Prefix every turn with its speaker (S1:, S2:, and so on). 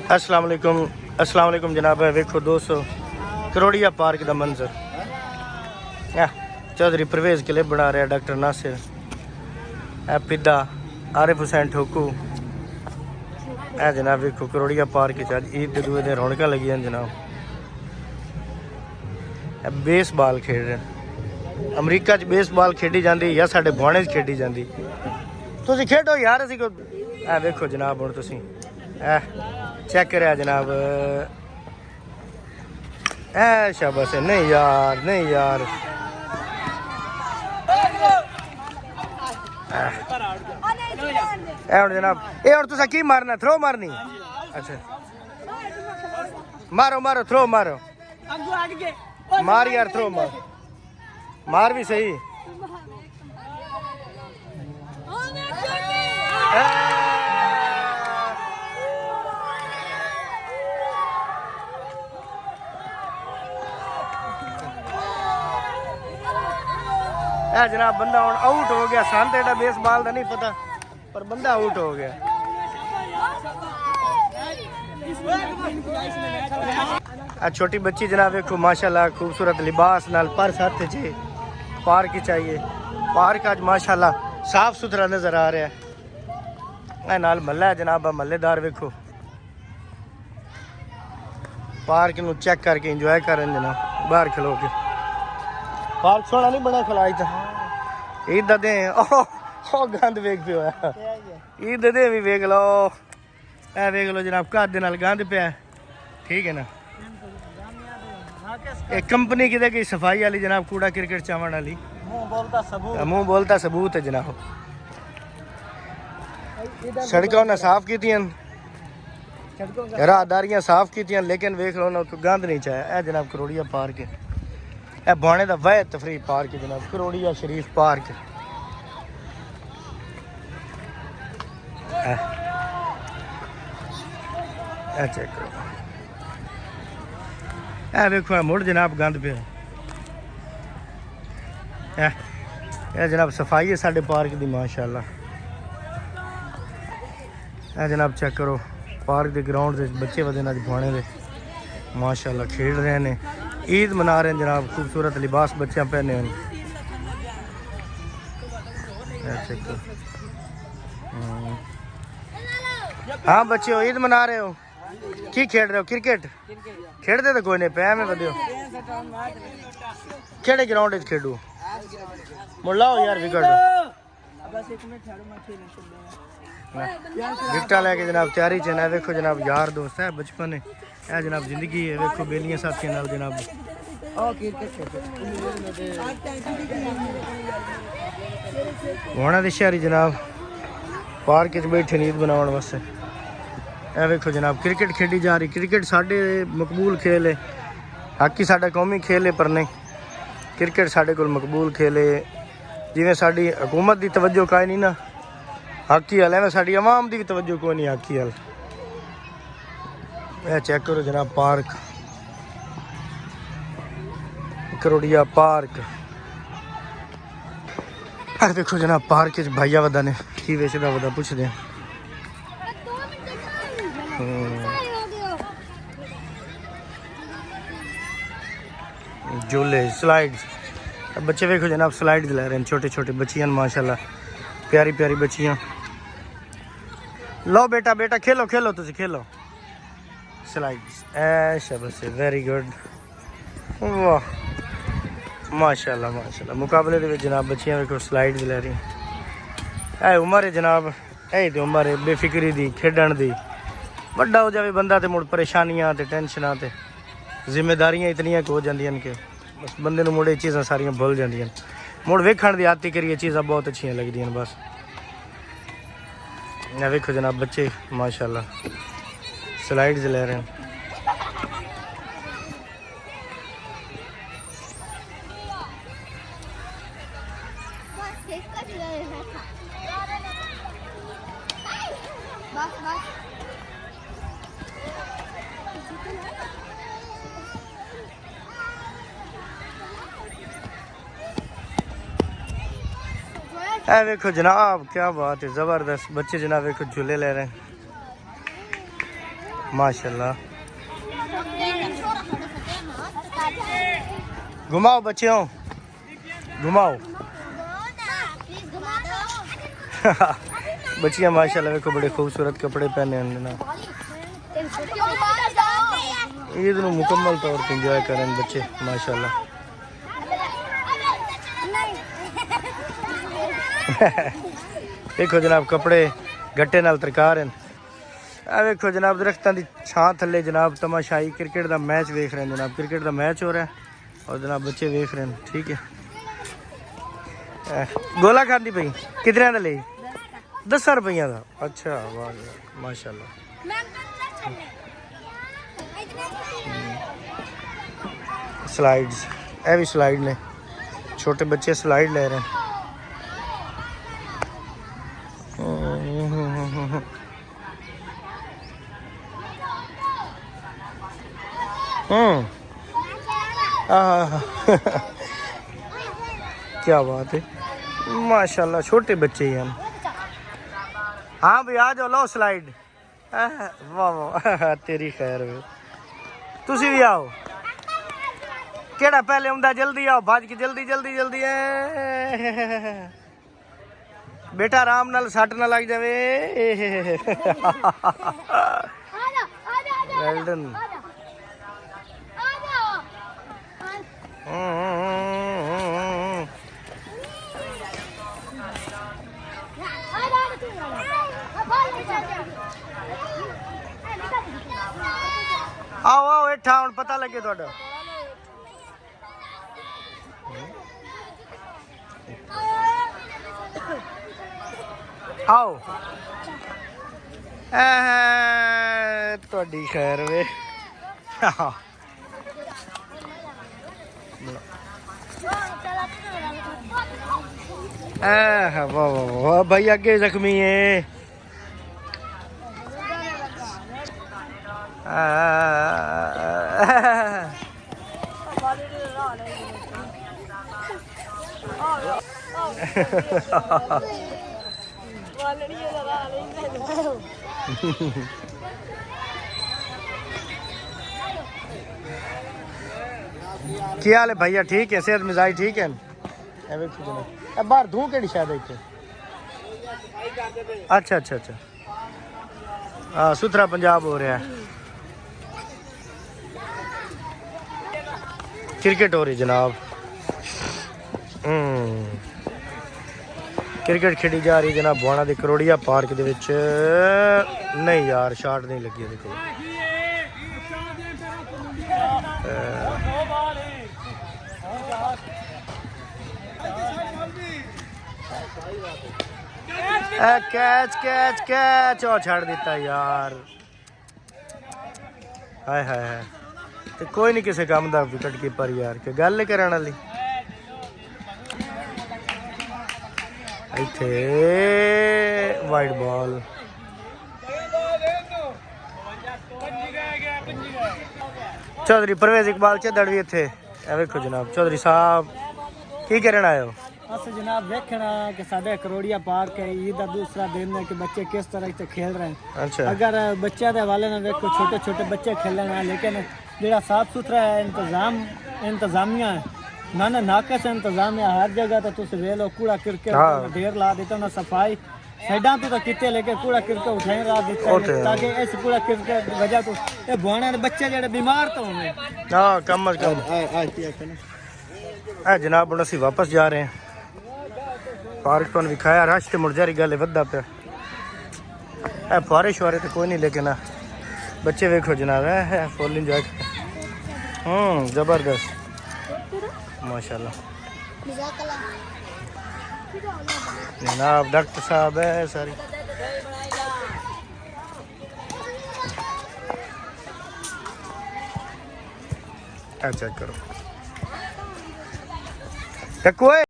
S1: अस्सलाम वालेकुम जनाब। वेखो दोस्तों करोड़िया पार्क का मंजर। चौधरी परवेज़ किले बना रहा डॉक्टर नासिर पिदा आरिफ हुसैन ठोकू। है जनाब वेखो करोड़िया पार्क अज ईद के दूए दिन रौनक लगी जनाब। बेसबॉल खेड रहे। अमरीका च बेसबॉल खेडी जाती या साढ़े बुआने खेडी जाती। तुम खेडो यार असी को वेखो जनाब हुण तुसीं चेक करें जनाब। शाबाश है। नहीं यार नहीं यार हुण जनाब ये हुण तुसां की मारना थ्रो मारनी। अच्छा मारो मारो थ्रो मारो मार यार थ्रो मार मार भी सही। जनाब बंदा हुण आउट हो गया। सन तो एडा बेसबॉल का नहीं पता पर बंदा आउट हो गया। छोटी बच्ची जनाब देखो माशाल्लाह खूबसूरत लिबास नाल पर्स हाथ च पार्क चाहिए। पार्क आज माशाल्लाह साफ सुथरा नजर आ रहा है। नाल महला है जनाब महल्लेदार वेखो पार्क नू चेक करके इंजॉय करें जनाब बाहर खलो के। पार्क सोना नहीं बना खलाई था ईद दे गंद वेख पियो ईद दे भी वेख लो। ए वेख लो जनाब घर दे नाल गंद पिया ठीक है ना। एक कंपनी किधर की सफाई वाली जनाब कूड़ा क्रिकेट चावण वाली मुंह बोलता सबूत है जनाब। सड़कों ने साफ की राहदारियां साफ की लेकिन वेख लो ना गंद नहीं चाया। ए जनाब करोड़िया पार्क है। यह बाणे का वाह तफरी पार्क है जनाब करोड़िया शरीफ पार्क। चेक करो ए वेखो मुड़ जनाब गंद पे जनाब सफाई है साढ़े पार्क की माशाल्लाह। जनाब चेक करो पार्क के ग्राउंड से बच्चे वधे अज बाणे दे माशाल्लाह खेल रहे हैं। ईद मना रहे हैं जनाब। खूबसूरत लिबास बच्चे पहने हैं। हाँ बच्चे हो ईद मना रहे हो की खेल रहे हो क्रिकेट खेलते तो कोई नहीं पै में बदो केड़े ग्राउंड खेडू मुड़ लाओ यार विकेट विकटा लैके जनाब तैयारी च वेखो जनाब यार दोस्त है बचपन है जनाब जिंदगी है। वेखो बेलियां साथियों नाल जनाब वाणा दी शहरी जनाब पार्क च बैठे ईद बनाने वास्ते। ए वेखो जनाब क्रिकेट खेडी जा रही। क्रिकेट साढ़े मकबूल खेल है। हाकी साढ़ा कौमी खेल है पर नहीं क्रिकेट साढ़े को मकबूल खेल है। जिवें साड़ी हुकूमत की तवज्जो काई नहीं ना हाकी वाल एवं साड़ी आवाम की भी तवज्जो कोई नहीं हाकी वाल। चेक करो जनाब पार्क करोड़िया पार्क। देखो जनाब पार्क भाईया वदा ने की वेचदा वदा पुछदे हैं। झूले स्लाइड्स बच्चे वेखो जनाब स्लाइड्स ले रहे हैं। छोटे छोटे बच्चियां माशाल्लाह प्यारी प्यारी बच्चियां। लो बेटा बेटा खेलो खेलो तुम खेलो स्लाइड्स शाबाश वेरी गुड वाह माशाल्लाह माशाल्लाह। मुकाबले दे जनाब बच्चियां वेखो स्लाइड्स ले रही है। उम्र है जनाब यही तो उम्र है बेफिक्री दी खेडण दी। बड़ा हो जाए बंदा तो मुड़ परेशानियां ते टेंशनां ते जिम्मेदारियां इतनियां हो जांदियां कि बस बंदे नूं मुड़ ये चीज़ां सारियां भुल जांदियां। मुड़ वेखण दी आदत करिए चीज़ां बहुत अच्छियां लगदियां बस। वेखो जनाब बच्चे माशाल्लाह स्लाइड्स ले रहे हैं। ए वेखो जनाब क्या बात है ज़बरदस्त बच्चे जनाब वेखो झूले ले रहे हैं। माशाल्लाह। घुमाओ बच्चों, घुमाओ। बच्चियां माशाल्लाह देखो बड़े खूबसूरत कपड़े पहने हैं ना। ईद ਨੂੰ मुकम्मल तौर पर इंजॉय करें बच्चे माशाल्लाह। देखो जनाब कपड़े गट्टे नाल तरकार हैं। देखो जनाब दरख्तां दी छां थल्ले जनाब तमाशाई क्रिकेट दा मैच वेख रहे हैं जनाब। क्रिकेट दा मैच हो रहा है और जनाब बच्चे वेख रहे हैं। ठीक है। गोला खांदी पई कितने दा ले? 10 रुपया का। अच्छा वाह माशाल्लाह। स्लाइड्स ये भी स्लाइड ने, छोटे बच्चे स्लाइड ले रहे हैं। क्या बात है माशाल्लाह, छोटे बच्चे ही हैं। हाँ भाई आ जाओ, लो स्लाइड। वाह वाह तेरी खैर वे, तुसी भी आओ। केड़ा पहले आंदा, जल्दी आओ, भज के जल्दी जल्दी जल्दी। बेटा आराम नाल सट ना लग जावे। Well done. आओ आओ हेठा हुण पता लगे तुहाडा। आओ तुहाडी खैर वे। वाह वाह वाह भाई अगे जख्मी है। क्या हाल है भैया? ठीक है, सेहत मिजाज ठीक है? बाहर धूं केड़ी शायद इतने। अच्छा अच्छा अच्छा हाँ, सुथरा पंजाब हो रहा है। क्रिकेट हो रही जनाब। क्रिकेट खेडी जा रही जनाब बुआना दे करोड़िया पार्क दे विच। नहीं यार शॉट नहीं लगी देखो। कैच कैच कैच और छड़ दिता यार। हाय हाय हाय, तो कोई नहीं किसी काम का विकेट कीपर यार, के गल करने वाली। इत्थे वाइड बॉल। चौधरी परवेज इकबाल चढ़ भी इत्थे। वेखो जनाब चौधरी साहब की करन आए हो?
S2: अस जनाब देखना कि साढ़े करोड़िया पार्क है, ईद का दूसरा दिन है कि बच्चे किस तरह से खेल रहे हैं।
S1: अच्छा
S2: अगर बच्चों के हवाले में देखो छोटे छोटे बच्चे खेल रहे हैं, लेकिन जो साफ सुथरा है इंतजामिया है ना नाकस इंतजामिया हर जगह। तो तुम वे लो कूड़ा क्रिकेट ढेर ला देता ना, सफाई साइडा तो कितने लेके कूड़ा क्रिकेट उठाई ला देता है, ताकि इस कूड़ा क्रिकेट वजह तो ये बुआने बच्चे जो बीमार तो होंगे।
S1: हाँ कम अज कम। जनाब हम असी वापस जा रहे हैं। पार्क तो विखाया, रश तो मुड़ जारी गल वधा पे। फुआरे शुआरे तो कोई नहीं, लेकिन बच्चे वेखो जनाब है फुल इंजॉय। जबरदस्त माशाल्लाह। जनाब डॉक्टर साहब है सारी। चेक करो कोई